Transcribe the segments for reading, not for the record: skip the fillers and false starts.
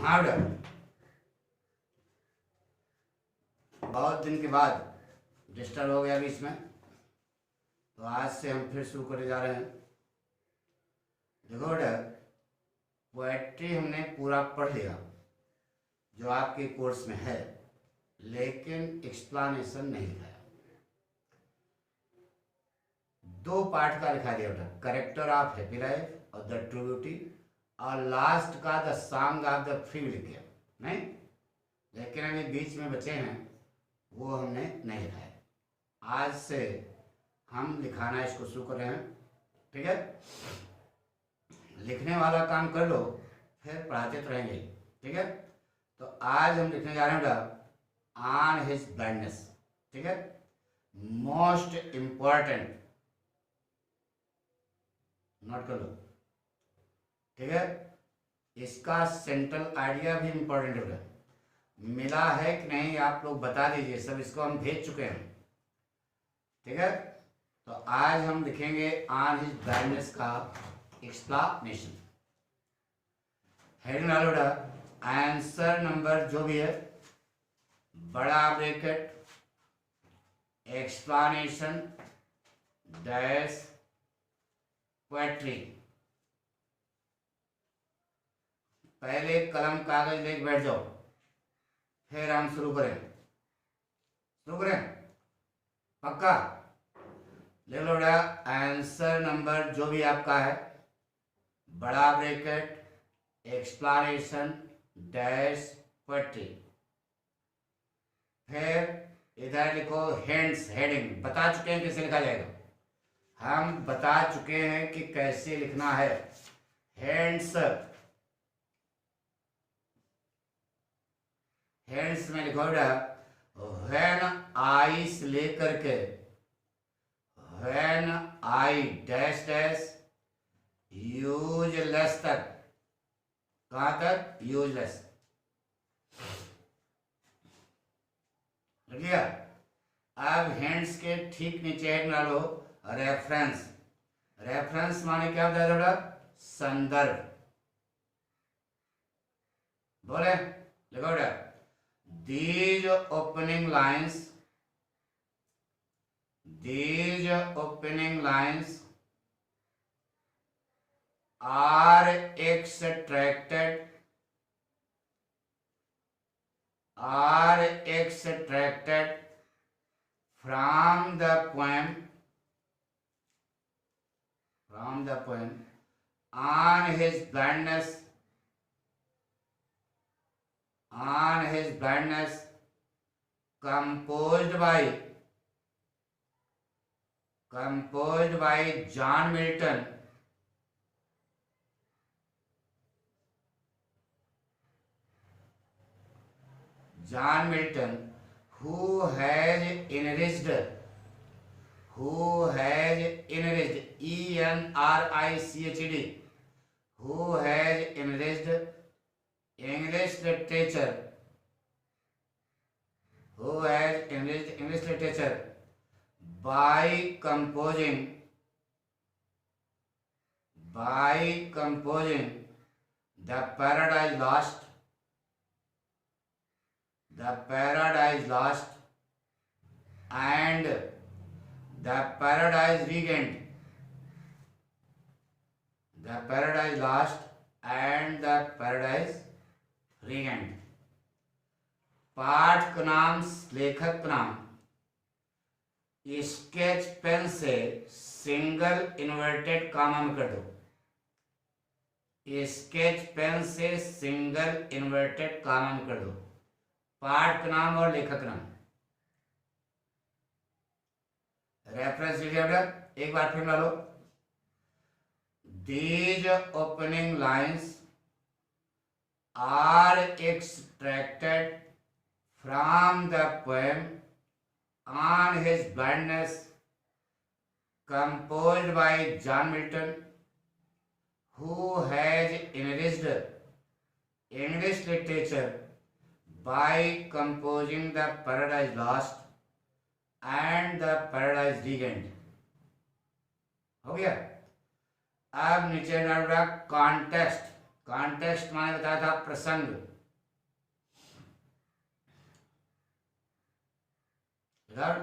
हाँ बेटा, बहुत दिन के बाद डिस्टर्ब हो गया बीच में, तो आज से हम फिर शुरू करने जा रहे हैं। देखो बेटा, पोएट्री हमने पूरा पढ़ लिया जो आपके कोर्स में है, लेकिन एक्सप्लानेशन नहीं लिखाया। दो पार्ट का लिखा दिया बेटा, करेक्टर ऑफ हैप्पी लाइफ और द ट्रू ब्यूटी, और लास्ट का the song of the free लिख दिया नहीं, लेकिन अभी बीच में बचे हैं वो हमने नहीं लिखाया। आज से हम लिखाना इसको शुरू कर रहे हैं, ठीक है। लिखने वाला काम कर लो, फिर पढ़ाते तो रहेंगे, ठीक है। तो आज हम लिखने जा रहे हैं बेटा ऑन हिज ब्लाइंडनेस, ठीक है। मोस्ट इम्पॉर्टेंट नोट कर लो, ठीक है। इसका सेंट्रल आइडिया भी इम्पोर्टेंट है बेटा, मिला है कि नहीं आप लोग बता दीजिए, सब इसको हम भेज चुके हैं, ठीक है। तो आज हम लिखेंगे ऑन हिज ब्लाइंडनेस का एक्सप्लेनेशन। हेडिंग डालो बेटा, आंसर नंबर जो भी है बड़ा ब्रैकेट एक्सप्लेनेशन डैश पोएट्री। पहले कलम कागज लेके बैठ जाओ, फिर हम शुरू करें पक्का। ले लो बेटा, आंसर नंबर जो भी आपका है बड़ा ब्रैकेट एक्सप्लेनेशन डैश पोएट्री, फिर इधर लिखो हेंड्स। हेडिंग बता चुके हैं कैसे लिखा जाएगा, हम बता चुके हैं कि कैसे लिखना है। हेंड्स, हेंड्स में लिखो बेटा व्हेन आई से लेकर के when I dash dash useless तक। कहां तक? यूजलेस। लिया। अब हैंड्स के ठीक नीचे एक डालो रेफरेंस। रेफरेंस माने क्या होता है बेटा? संदर्भ। बोले लिखो बेटा, these opening lines are extracted from the poem on his blindness composed by John Milton, who has enriched ENRICHD, who has enriched English literature by composing the Paradise Lost and the Paradise Regained. The Paradise Lost and the Paradise Regained. पाठ का नाम, लेखक का नाम sketch pen से single inverted comma में कर दो। स्केच पेन से सिंगल इन्वर्टेड कामा में कर दो। पाठ का नाम और लेखक नाम। रेफरेंस लीजिए बेटा, एक बार फिर डालो। These opening lines are extracted from the poem on his blindness composed by John Milton, who has enriched English literature by composing the Paradise Lost and the Paradise Regained. हो गया। अब नीचे डाल कॉन्टेक्स्ट। कॉन्टेक्स्ट मैंने बताया था प्रसंग। इधर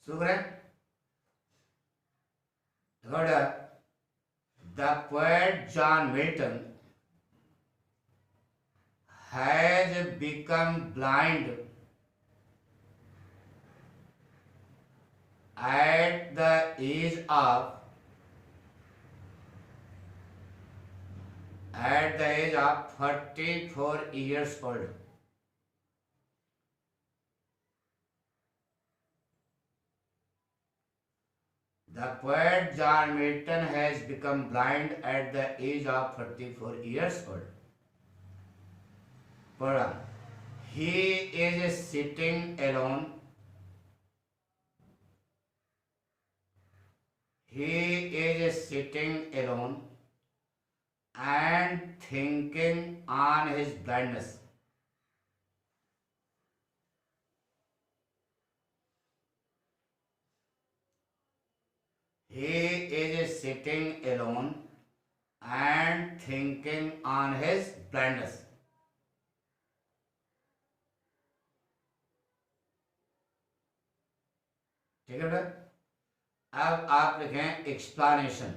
सुग्र the poet John Milton has become blind at the age of 44 years old. The poet John Milton has become blind at the age of 44 years old. He is sitting alone. He is sitting alone and thinking on his blindness. He is sitting alone and thinking on his blindness. ठीक है बेटा। अब आप लिखें explanation.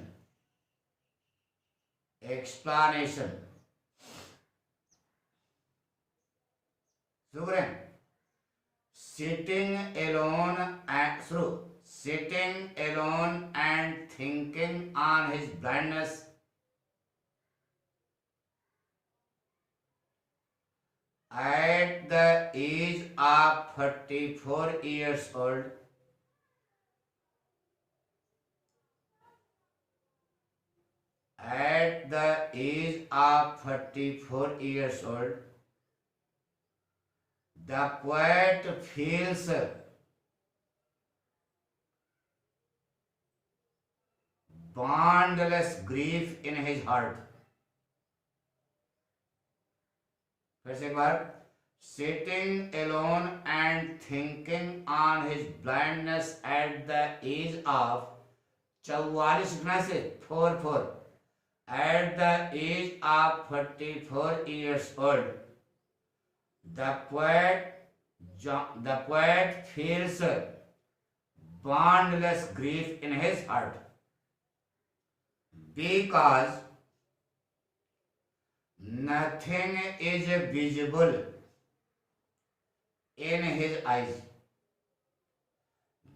Explanation शुरू करें। Sitting alone and शुरू sitting alone and thinking on his blindness at the age of 44 years old. At the age of 44 years old, the poet feels boundless grief in his heart. फिर से एक बार। Sitting alone and thinking on his blindness at the age of 44 लिखना से 44 at the age of 44 years old, the poet feels boundless grief in his heart because nothing is visible in his eyes.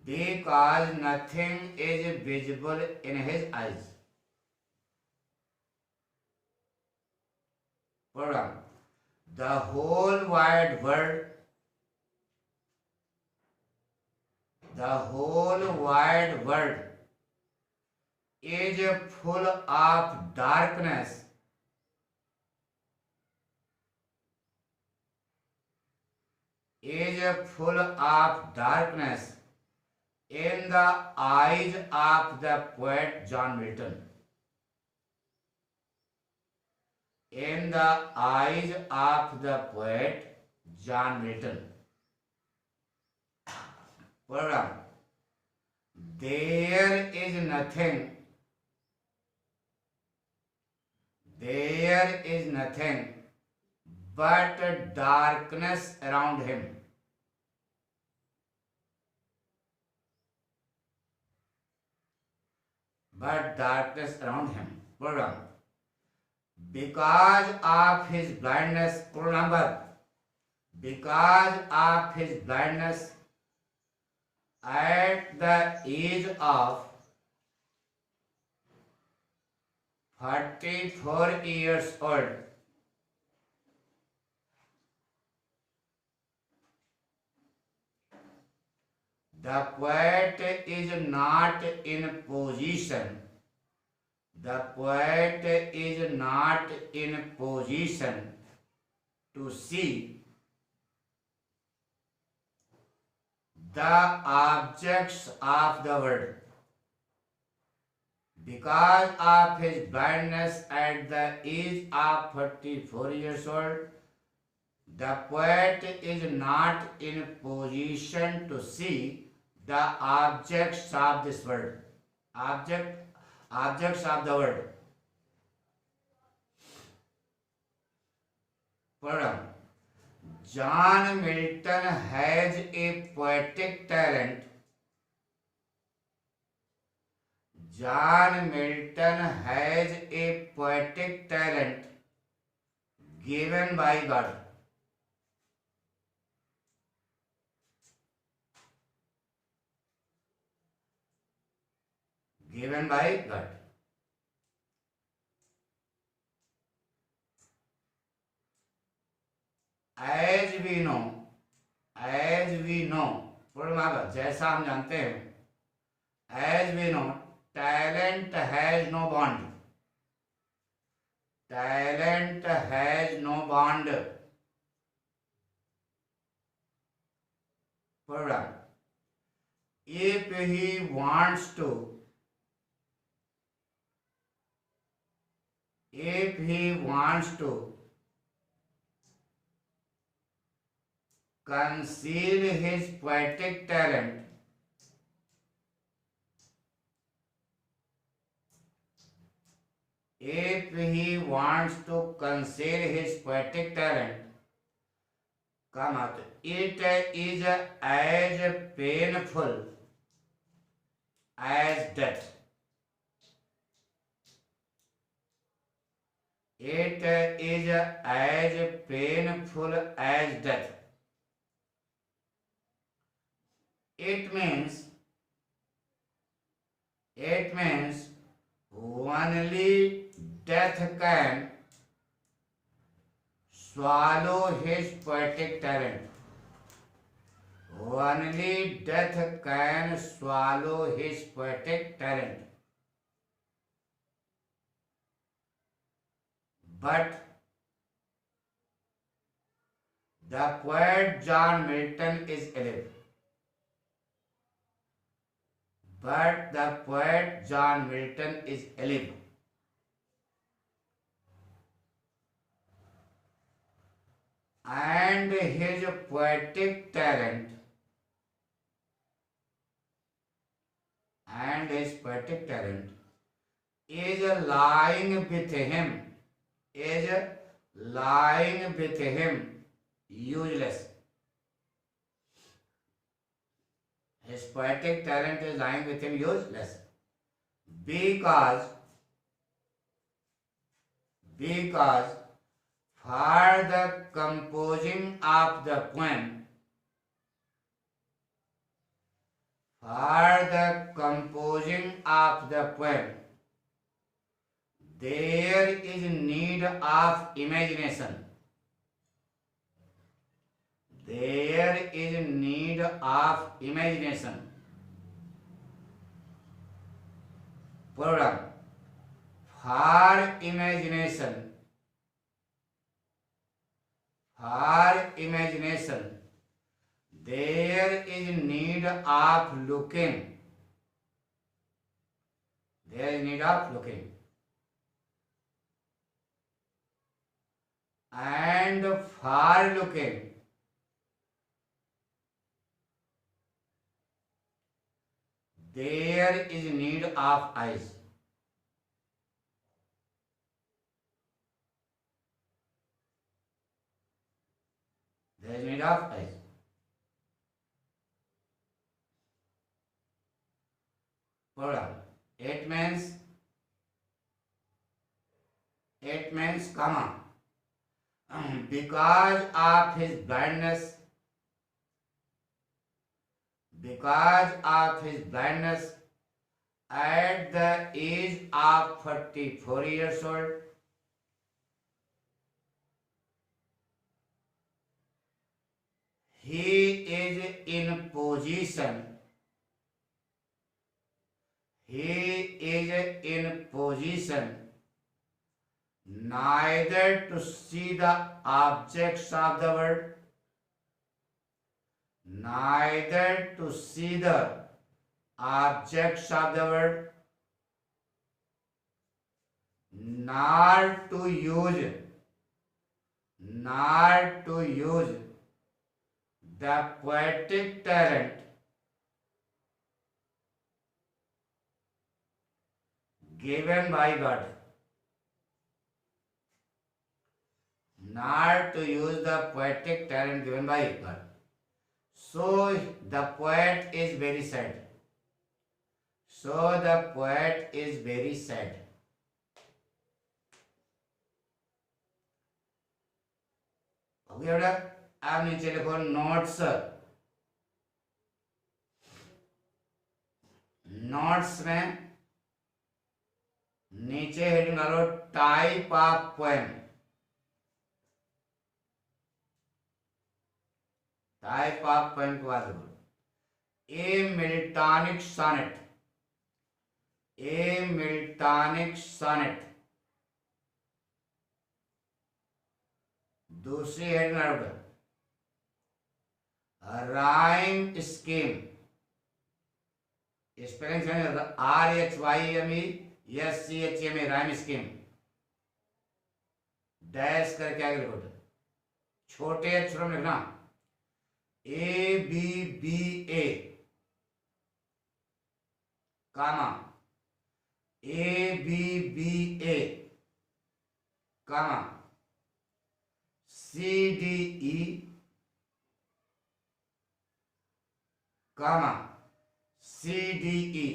Because nothing is visible in his eyes. Program. The whole wide world, is full of darkness. Is full of darkness in the eyes of the poet John Milton. In the eyes of the poet John Milton. Program. There is nothing but darkness around him. Program. Because of his blindness, because of his blindness, at the age of 44 years old, the poet is not in position. The poet is not in position to see the objects of the world. Because of his blindness at the age of 44 years old, the poet is not in position to see the objects of this world. Objects of the world. Pronoun. John Milton has a poetic talent. John Milton has a poetic talent given by God. Given by God. As we know, जैसा हम जानते हैं, as we know, talent has no bond. Talent has no bond. Program. If he wants to, conceal his poetic talent, if he wants to conceal his poetic talent, come out. It is as painful as death. It is as painful as death. It means only death can swallow his poetic talent. Only death can swallow his poetic talent. But the poet John Milton is alive. But the poet John Milton is alive. And his poetic talent is lying with him, useless. His poetic talent is lying with him useless. Because for the composing of the poem, there is need of imagination. There is need of imagination. Program. For imagination, there is need of looking. And for looking, there is need of eyes. There is need of eyes. Program. It means, comma. Because of his blindness, at the age of 44 years old, he is in position neither to see the objects of the world, nor to use the poetic talent given by God. not to use the poetic talent given by God. So the poet is very sad. So the poet is very sad. हो गया बेटा। अब नीचे लिखो notes. Notes में नीचे heading डालो type of poem. Type of poem के बाद ए मिल्टॉनिक सोनेट। ए मिल्टॉनिक सोनेट। दूसरी हेडिंग डालो rhyme scheme. Spelling RHYMESCHEM rhyme scheme. Dash करके आगे लिखो, छोटे अक्षरों में लिखना ABBA कामा ABBA कामा CDE कामा CDE।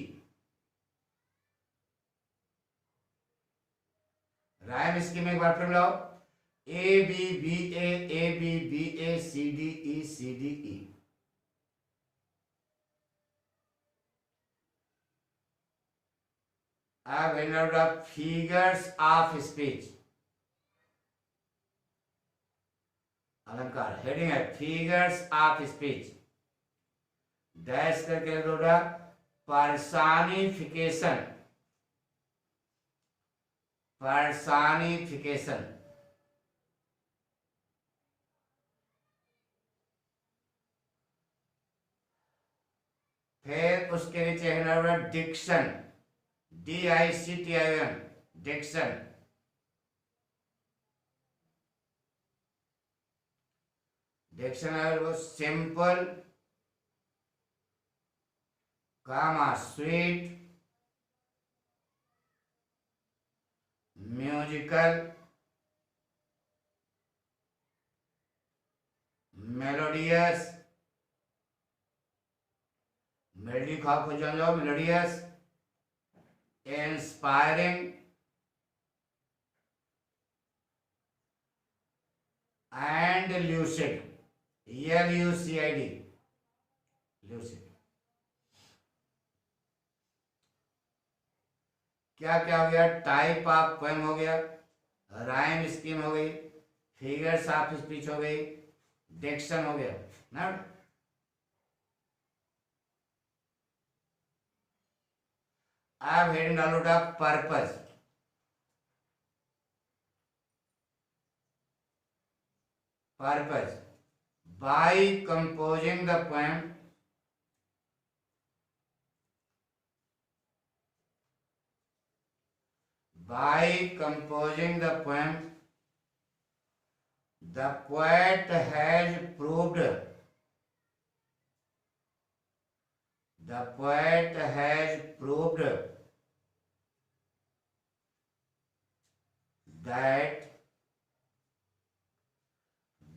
राइम स्कीम एक बार फिर मिलाओ ABBA ABBA CDE CDE। अब फिगर्स ऑफ स्पीच। अलंकार हेडिंग है फिगर्स ऑफ स्पीच। डैश करके लोडा पर्सनिफिकेशन। पर्सनिफिकेशन। फिर उसके नीचे है डिक्शन DICTION डिक्शन। डिक्शन है वो सिंपल कामा स्वीट म्यूजिकल मेलोडियस। मेलोडी खाओ को जान जाओ melodious inspiring and lucid LUCID lucid. क्या क्या हो गया टाइप ऑफ पोएम हो गया, राइम स्कीम हो गई, फिगर्स ऑफ स्पीच हो गई, डिक्शन हो गया ना। अब हेडिंग डालो purpose. Purpose bye composing the poem by composing the poem the poet has proved that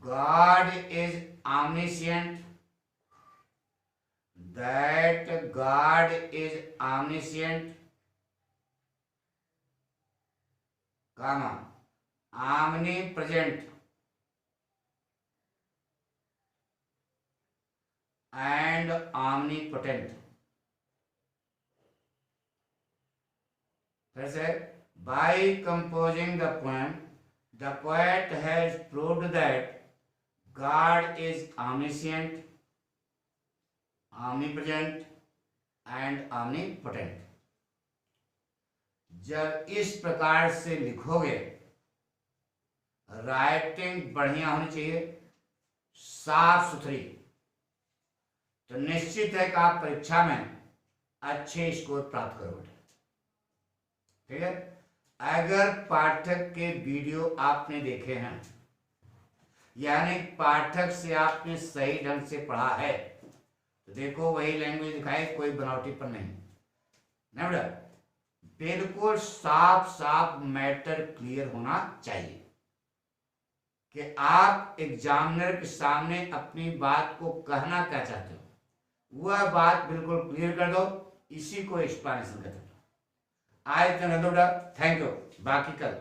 God is omniscient, comma omnipresent and omnipotent। फिर से by composing the poem the poet has proved that God is omniscient, omnipresent and omnipotent। जब इस प्रकार से लिखोगे, writing बढ़िया होनी चाहिए, साफ सुथरी, तो निश्चित है कि आप परीक्षा में अच्छे स्कोर प्राप्त करोगे। ठीक है। अगर पाठक के वीडियो आपने देखे हैं, यानी पाठक से आपने सही ढंग से पढ़ा है, तो देखो वही लैंग्वेज दिखाए, कोई बनावटीपन नहीं ना बेटा। बिल्कुल साफ साफ मैटर क्लियर होना चाहिए कि आप एग्जामिनर के सामने अपनी बात को कहना क्या चाहते हो, वह बात बिल्कुल क्लियर कर दो। इसी को एक्सप्लेनेशन कहते हैं। आज इतना बेटा, थैंक यू, बाकी कल।